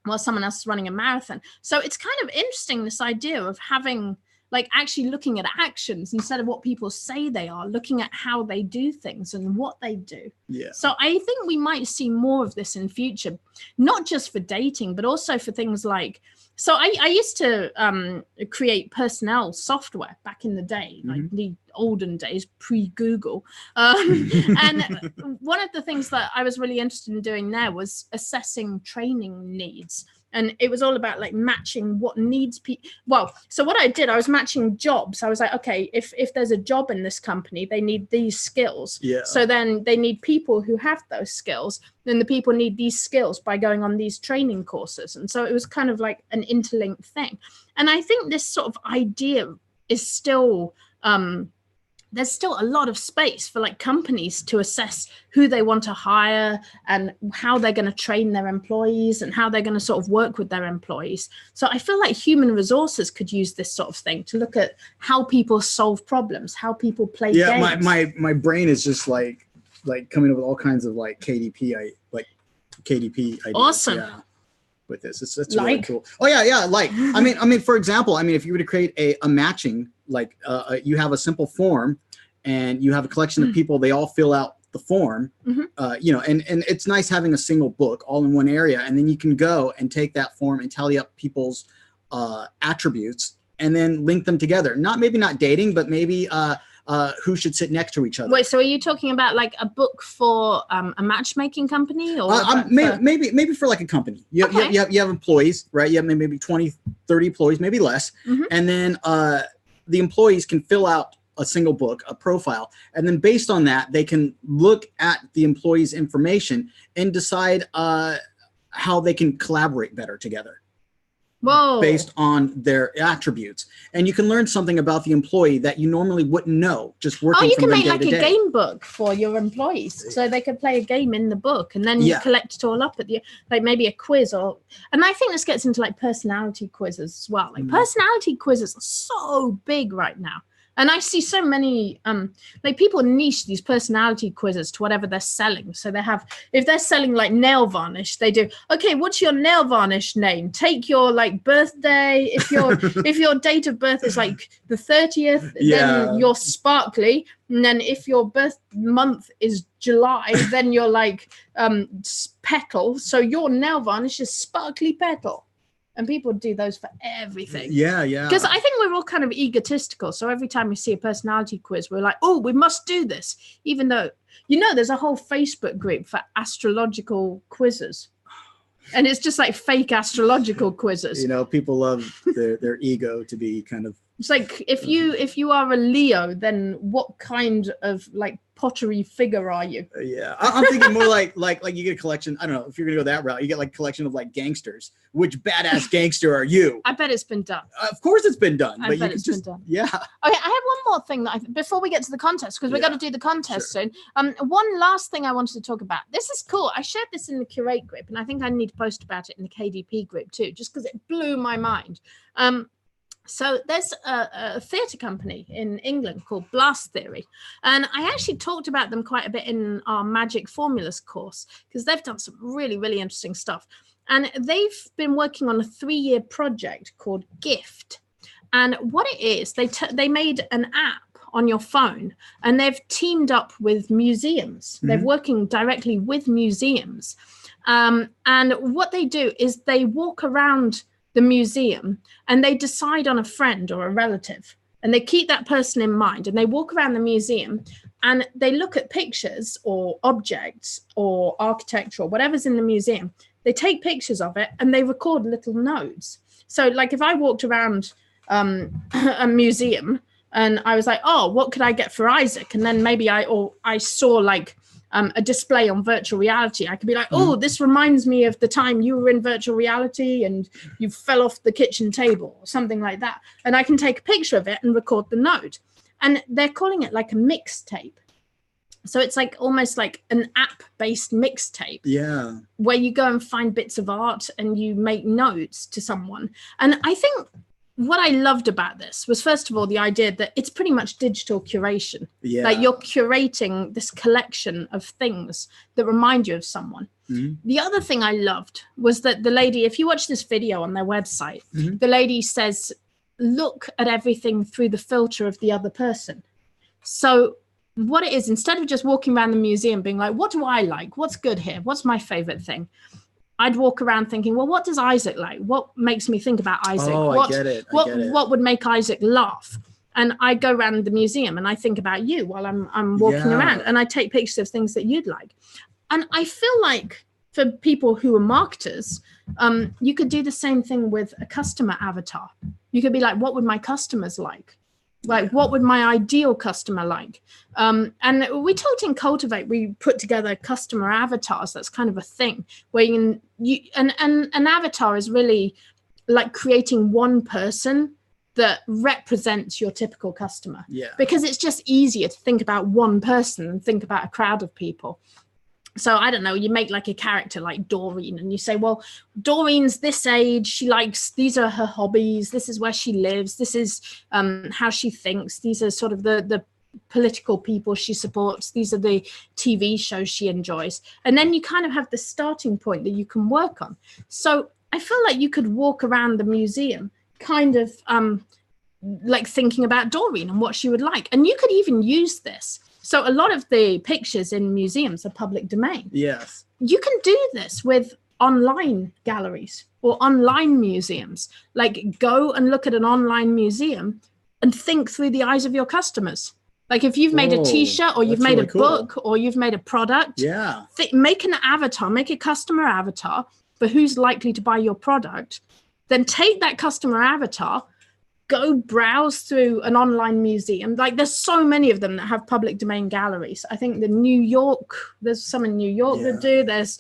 While someone else is running a marathon. So it's kind of interesting, this idea of having like actually looking at actions instead of what people say they are, looking at how they do things and what they do. Yeah. So I think we might see more of this in future, not just for dating, but also for things like, so I used to create personnel software back in the day, like the olden days, pre-Google. And one of the things that I was really interested in doing there was assessing training needs. And it was all about like matching what needs people. Well, so what I did, I was matching jobs. I was like, okay, if there's a job in this company, they need these skills. Yeah. So then they need people who have those skills. Then the people need these skills by going on these training courses. And so it was kind of like an interlinked thing. And I think this sort of idea is still, there's still a lot of space for like companies to assess who they want to hire and how they're going to train their employees and how they're going to sort of work with their employees. So I feel like human resources could use this sort of thing to look at how people solve problems, how people play games. Yeah, my brain is just like coming up with all kinds of like KDP ideas. Awesome. Yeah. With this, it's really cool. Oh yeah. Like, I mean, for example, if you were to create a matching, like you have a simple form and you have a collection of people, they all fill out the form, and it's nice having a single book all in one area. And then you can go and take that form and tally up people's attributes and then link them together. Maybe not dating, but maybe who should sit next to each other. Wait, so are you talking about like a book for a matchmaking company, or maybe for like a company? You have employees, right? You have maybe 20, 30 employees, maybe less. And then the employees can fill out a single book, a profile, and then based on that, they can look at the employee's information and decide how they can collaborate better together. Whoa. Based on their attributes. And you can learn something about the employee that you normally wouldn't know just working you from can make them like day to a day. game book for your employees, so they could play a game in the book, and then you collect it all up at the, like maybe a quiz, or, and I think this gets into like personality quizzes as well. Like personality quizzes are so big right now. And I see so many, like people niche these personality quizzes to whatever they're selling. So they have, if they're selling like nail varnish, they do, okay, what's your nail varnish name? Take your like birthday. If your date of birth is like the 30th, then you're sparkly. And then if your birth month is July, then you're like petal. So your nail varnish is sparkly petal. And people do those for everything. Yeah. Because I think we're all kind of egotistical. So every time we see a personality quiz, we're like, oh, we must do this. Even though, there's a whole Facebook group for astrological quizzes. And it's just like fake astrological quizzes. People love their ego to be kind of. It's like if you are a Leo, then what kind of like pottery figure are you? Yeah, I'm thinking more like you get a collection. I don't know if you're gonna go that route. You get like a collection of like gangsters. Which badass gangster are you? I bet it's been done. Of course it's been done. I bet it's been done. Yeah. Okay, I have one more thing that before we get to the contest, because we're going to do the contest soon. One last thing I wanted to talk about. This is cool. I shared this in the Curate group, and I think I need to post about it in the KDP group too, just because it blew my mind. So there's a theatre company in England called Blast Theory. And I actually talked about them quite a bit in our Magic Formulas course, because they've done some really, really interesting stuff. And they've been working on a 3-year project called Gift. And what it is, they made an app on your phone, and they've teamed up with museums. They're working directly with museums. And what they do is they walk around the museum and they decide on a friend or a relative, and they keep that person in mind, and they walk around the museum and they look at pictures or objects or architecture or whatever's in the museum. They take pictures of it and they record little notes. So like if I walked around a museum and I was like, oh, what could I get for Isaac? And then maybe I saw like a display on virtual reality. I could be like, oh, this reminds me of the time you were in virtual reality and you fell off the kitchen table or something like that. And I can take a picture of it and record the note. And they're calling it like a mixtape. So it's like almost like an app-based mixtape. Yeah. Where you go and find bits of art and you make notes to someone. And I think what I loved about this was, first of all, the idea that it's pretty much digital curation. Yeah. Like you're curating this collection of things that remind you of someone. The other thing I loved was that the lady, if you watch this video on their website, the lady says look at everything through the filter of the other person. So what it is, instead of just walking around the museum being like, what do I like? What's good here? What's my favorite thing? I'd walk around thinking, well, what does Isaac like? What makes me think about Isaac? Oh, I get it. What would make Isaac laugh? And I go around the museum and I think about you while I'm walking around, and I take pictures of things that you'd like. And I feel like for people who are marketers, you could do the same thing with a customer avatar. You could be like, what would my customers like? Like, what would my ideal customer like? And we talked in Cultivate, we put together customer avatars. That's kind of a thing where an avatar is really like creating one person that represents your typical customer. Yeah. Because it's just easier to think about one person than think about a crowd of people. So I don't know, you make like a character like Doreen and you say, well, Doreen's this age, she likes, these are her hobbies, this is where she lives, this is how she thinks, these are sort of the political people she supports, these are the TV shows she enjoys. And then you kind of have the starting point that you can work on. So I feel like you could walk around the museum kind of like thinking about Doreen and what she would like. And you could even use this. So a lot of the pictures in museums are public domain. Yes. You can do this with online galleries or online museums. Like, go and look at an online museum and think through the eyes of your customers. Like, if you've made a t-shirt or you've made a book or you've made a product, make an avatar, make a customer avatar for who's likely to buy your product. Then take that customer avatar, go browse through an online museum. Like, there's so many of them that have public domain galleries. I think there's some in New York that do. There's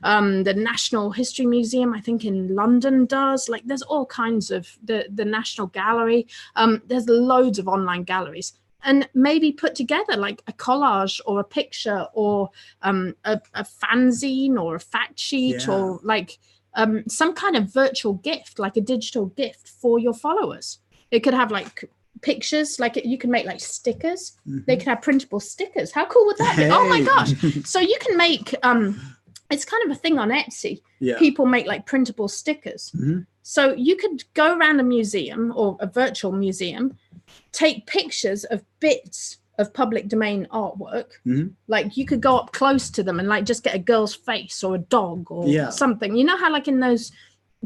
the National History Museum, I think in London does. Like, there's all kinds of the National Gallery. There's loads of online galleries. And maybe put together like a collage or a picture or a fanzine or a fact sheet or like some kind of virtual gift, like a digital gift for your followers. It could have like pictures, like you can make like stickers. They could have printable stickers. How cool would that be? Oh my gosh. So you can make, it's kind of a thing on Etsy. Yeah. People make like printable stickers. So you could go around a museum or a virtual museum, take pictures of bits of public domain artwork. Like, you could go up close to them and like just get a girl's face or a dog or something. You know how like in those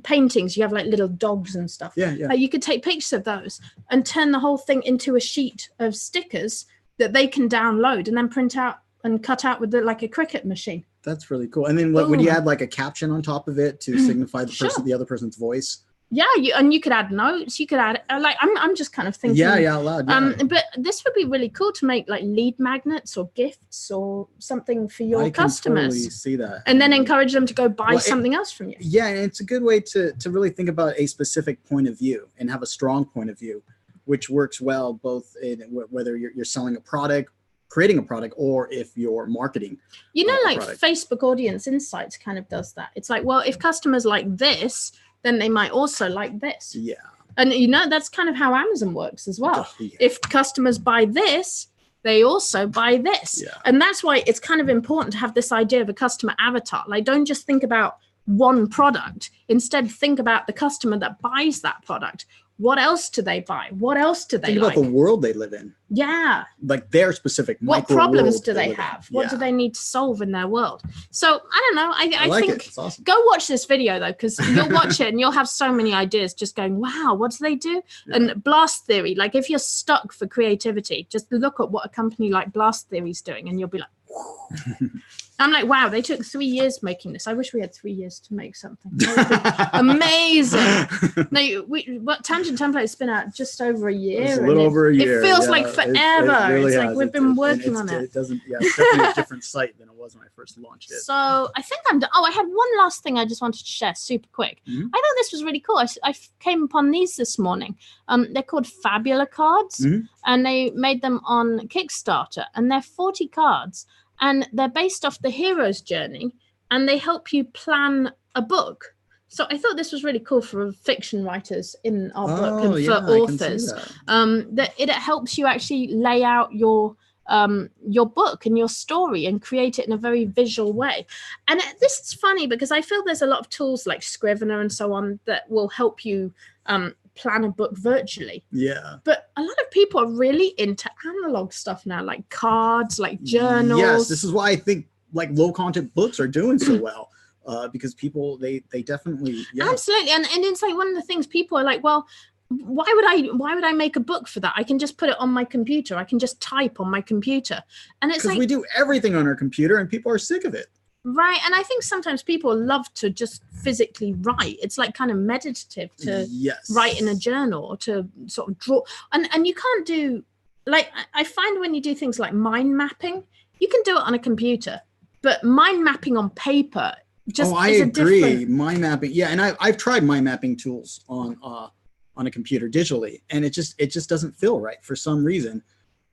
paintings you have like little dogs and stuff? Like, you could take pictures of those and turn the whole thing into a sheet of stickers that they can download and then print out and cut out with like a Cricut machine. That's really cool. And then would you add like a caption on top of it to signify the other person's voice? Yeah, you could add notes. You could add like I'm just kind of thinking. Out loud. But this would be really cool to make like lead magnets or gifts or something for your customers. I can totally see that. And then encourage them to go buy something else from you. Yeah, and it's a good way to really think about a specific point of view and have a strong point of view, which works well both in whether you're selling a product, creating a product, or if you're marketing. Like Facebook Audience Insights kind of does that. It's like, well, if customers like this, then they might also like this. Yeah. And that's kind of how Amazon works as well. If customers buy this, they also buy this. Yeah. And that's why it's kind of important to have this idea of a customer avatar. Like, don't just think about one product. Instead, think about the customer that buys that product. What else do they buy? What else do they like? Think about the world they live in. Yeah. Like their specific micro world. What problems do they have? What do they need to solve in their world? So I don't know. I like think it's awesome. Go watch this video though, because you'll watch it and you'll have so many ideas just going, wow, what do they do? Yeah. And Blast Theory, like if you're stuck for creativity, just look at what a company like Blast Theory is doing and you'll be like, I'm like, wow, they took 3 years making this. I wish we had 3 years to make something. Amazing. No, Tangent Template has been out just over a year. It's a little over a year. It feels like forever. It really it's like we've been working on it. It doesn't, it's definitely a different site than it was when I first launched it. So I think I'm done. Oh, I had one last thing I just wanted to share super quick. I thought this was really cool. I came upon these this morning. They're called Fabula cards, and they made them on Kickstarter, and they're 40 cards. And they're based off the hero's journey, and they help you plan a book. So I thought this was really cool for fiction writers in our book and for authors. That it helps you actually lay out your book and your story and create it in a very visual way. And this is funny because I feel there's a lot of tools like Scrivener and so on that will help you plan a book virtually. Yeah. But a lot of people are really into analog stuff now, like cards, like journals. Yes, this is why I think like low content books are doing so well. Because people, they definitely, absolutely. And it's like one of the things people are like, well, why would I make a book for that? I can just put it on my computer. I can just type on my computer. And it's like, we do everything on our computer and people are sick of it. Right. And I think sometimes people love to just physically write. It's like kind of meditative to write in a journal or to sort of draw. And you can't do, like, I find when you do things like mind mapping, you can do it on a computer, but mind mapping on paper just I is agree. a different... Mind mapping. Yeah. And I've tried mind mapping tools on a computer digitally, and it just doesn't feel right for some reason.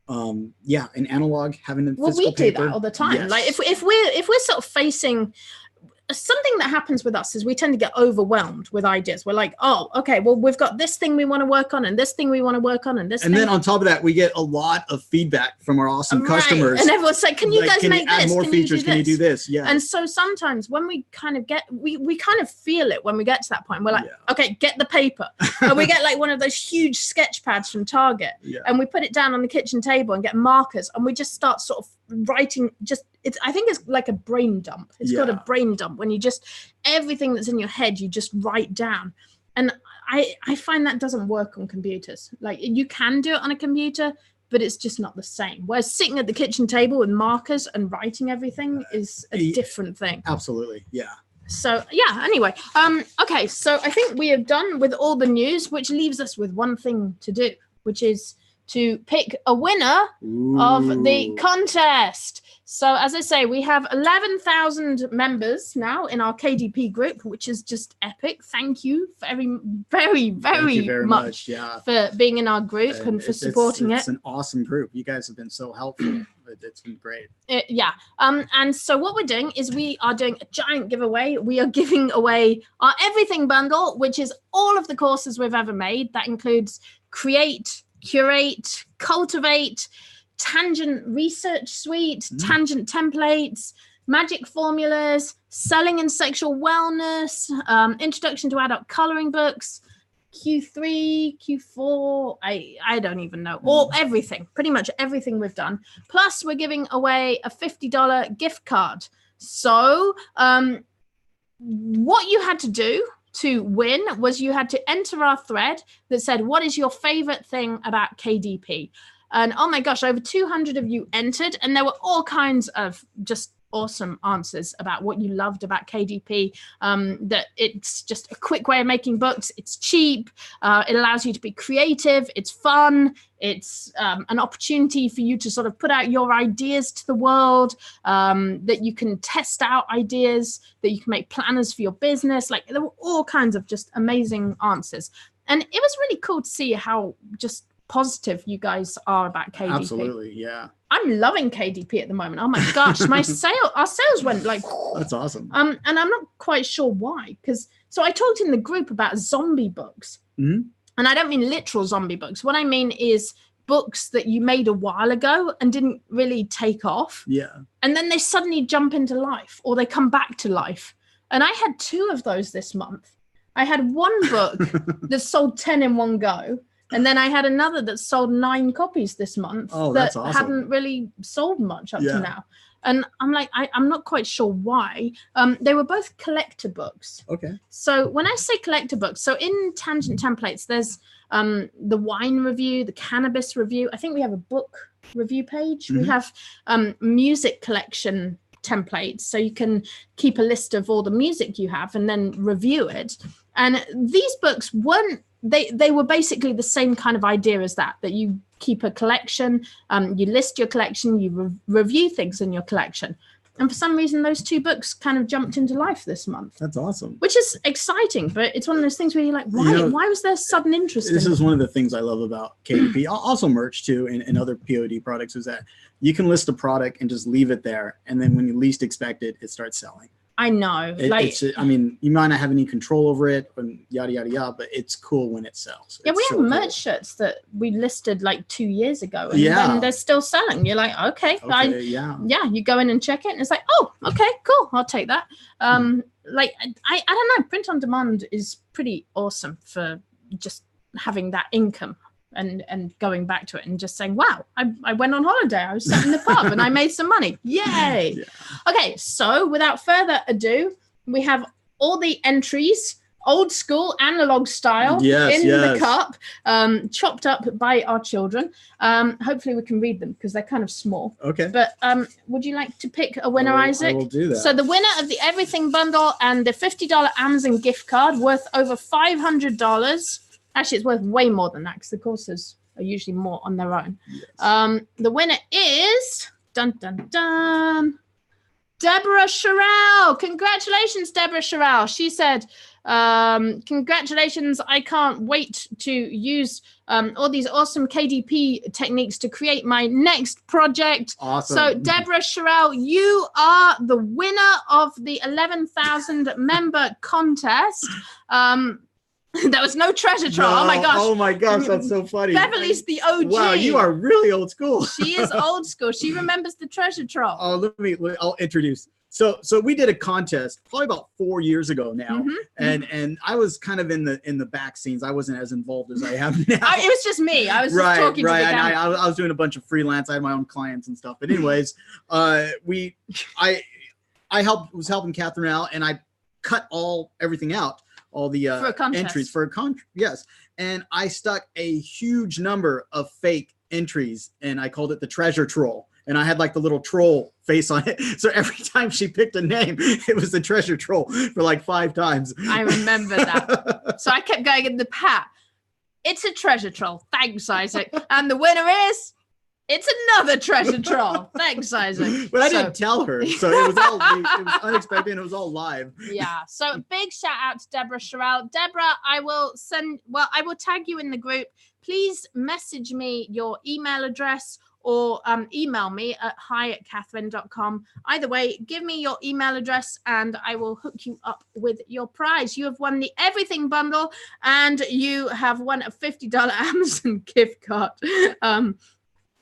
In analog, having a physical we paper, do that all the time. Like if we're sort of facing something that happens with us is we tend to get overwhelmed with ideas. We're like, oh, okay, well, we've got this thing we want to work on and this thing we want to work on and this and then on top of that, we get a lot of feedback from our awesome customers. And everyone's like, can you guys make add this? more features? Can you do this? Yeah. And so sometimes when we kind of get, we kind of feel it when we get to that point. We're like, okay, get the paper. And we get like one of those huge sketch pads from Target and we put it down on the kitchen table and get markers and we just start sort of writing I think it's like a brain dump. It's called a brain dump when you just, everything that's in your head, you just write down. And I find that doesn't work on computers. Like you can do it on a computer, but it's just not the same. Whereas sitting at the kitchen table with markers and writing everything is a different thing. Absolutely. Yeah. So anyway, okay. So I think we have done with all the news, which leaves us with one thing to do, which is to pick a winner of the contest. So as I say, we have 11,000 members now in our KDP group, which is just epic. Thank you very much for being in our group and for supporting it. It's an awesome group. You guys have been so helpful. It's been great. And so what we're doing is we are doing a giant giveaway. We are giving away our everything bundle, which is all of the courses we've ever made. That includes Create, Curate, Cultivate, Tangent Research Suite, Tangent Templates, Magic Formulas, Selling and Sexual Wellness, Introduction to Adult Coloring Books, Q3, Q4, I don't even know, everything, pretty much everything we've done. Plus we're giving away a $50 gift card. So what you had to do to win was you had to enter our thread that said, what is your favorite thing about KDP? And oh my gosh, over 200 of you entered, and there were all kinds of just awesome answers about what you loved about KDP. That it's just a quick way of making books. It's cheap. It allows you to be creative. It's fun. It's an opportunity for you to sort of put out your ideas to the world, that you can test out ideas, that you can make planners for your business. Like there were all kinds of just amazing answers. And it was really cool to see how just positive you guys are about KDP. Absolutely, yeah. I'm loving KDP at the moment. Oh my gosh, our sales went like... That's awesome. And I'm not quite sure why, because so I talked in the group about zombie books, and I don't mean literal zombie books. What I mean is books that you made a while ago and didn't really take off. Yeah. And then they suddenly jump into life, or they come back to life. And I had 2 of those this month. I had one book that sold 10 in one go. And then I had another that sold 9 copies this month that awesome. hadn't really sold much up to now. And I'm like, I'm not quite sure why. They were both collector books. Okay. So when I say collector books, so in Tangent Templates, there's the wine review, the cannabis review. I think we have a book review page. We have music collection templates. So you can keep a list of all the music you have and then review it. And these books weren't, they were basically the same kind of idea as that you keep a collection, you list your collection, you review things in your collection. And for some reason, those 2 books kind of jumped into life this month. That's awesome. Which is exciting, but it's one of those things where you're like, why was there sudden interest This in is one of the things I love about KDP, also merch too, and other POD products, is that you can list a product and just leave it there. And then when you least expect it, it starts selling. I know. I mean, you might not have any control over it and yada, yada, yada, but it's cool when it sells. Yeah, we have merch shirts that we listed like 2 years ago, and then they're still selling. You're like, okay, you go in and check it, and it's like, oh, okay, cool, I'll take that. Like, I don't know, print on demand is pretty awesome for just having that income and going back to it and just saying, wow, I went on holiday, I was sat in the pub and I made some money. Yay. Yeah. Okay, so without further ado, we have all the entries, old school analog style, in the cup, chopped up by our children. Hopefully we can read them because they're kind of small. Okay. But would you like to pick a winner, Isaac? I will do that. So the winner of the Everything Bundle and the $50 Amazon gift card worth over $500. Actually, it's worth way more than that because the courses are usually more on their own. Yes. The winner is dun dun dun. Deborah Sherrill. Congratulations, Deborah Sherrill. She said, congratulations. I can't wait to use all these awesome KDP techniques to create my next project. Awesome. So Deborah Sherrill, you are the winner of the 11,000 member contest. There was no treasure troll. No, oh my gosh, that's so funny. Beverly's the OG. Wow, you are really old school. She is old school. She remembers the treasure troll. Oh, I'll introduce. So we did a contest probably about 4 years ago now, and I was kind of in the back scenes. I wasn't as involved as I am now. It was just me. I was just talking to the camera. I was doing a bunch of freelance. I had my own clients and stuff. But anyways, I was helping Katharyne out, and I cut everything out. All the entries for a contract. Yes. And I stuck a huge number of fake entries and I called it the treasure troll. And I had like the little troll face on it. So every time she picked a name, it was the treasure troll for like 5 times. I remember that. So I kept going in the pat. It's a treasure troll. Thanks, Isaac. And the winner is... It's another treasure troll. Thanks, Isaac. But I didn't tell her, so it was unexpected and it was all live. Yeah. So big shout out to Deborah Sherrill. Deborah, I will tag you in the group. Please message me your email address or email me at hi@katharyne.com. Either way, give me your email address and I will hook you up with your prize. You have won the Everything Bundle and you have won a $50 Amazon gift card.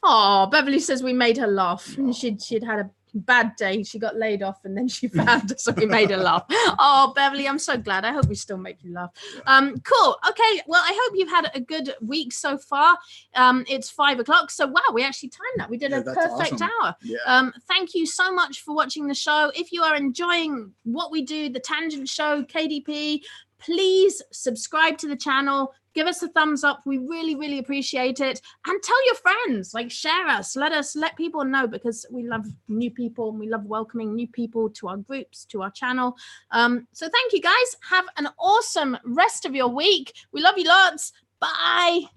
Oh, Beverly says we made her laugh. She'd had a bad day. She got laid off and then she found us, so we made her laugh. Oh, Beverly, I'm so glad. I hope we still make you laugh. Cool. Okay. Well, I hope you've had a good week so far. It's 5 o'clock. So, wow, we actually timed that. We did a perfect hour. Yeah. Thank you so much for watching the show. If you are enjoying what we do, the Tangent Show, KDP, please subscribe to the channel. Give us a thumbs up. We really, really appreciate it. And tell your friends, like share us. Let people know because we love new people and we love welcoming new people to our groups, to our channel. So thank you guys. Have an awesome rest of your week. We love you lots. Bye.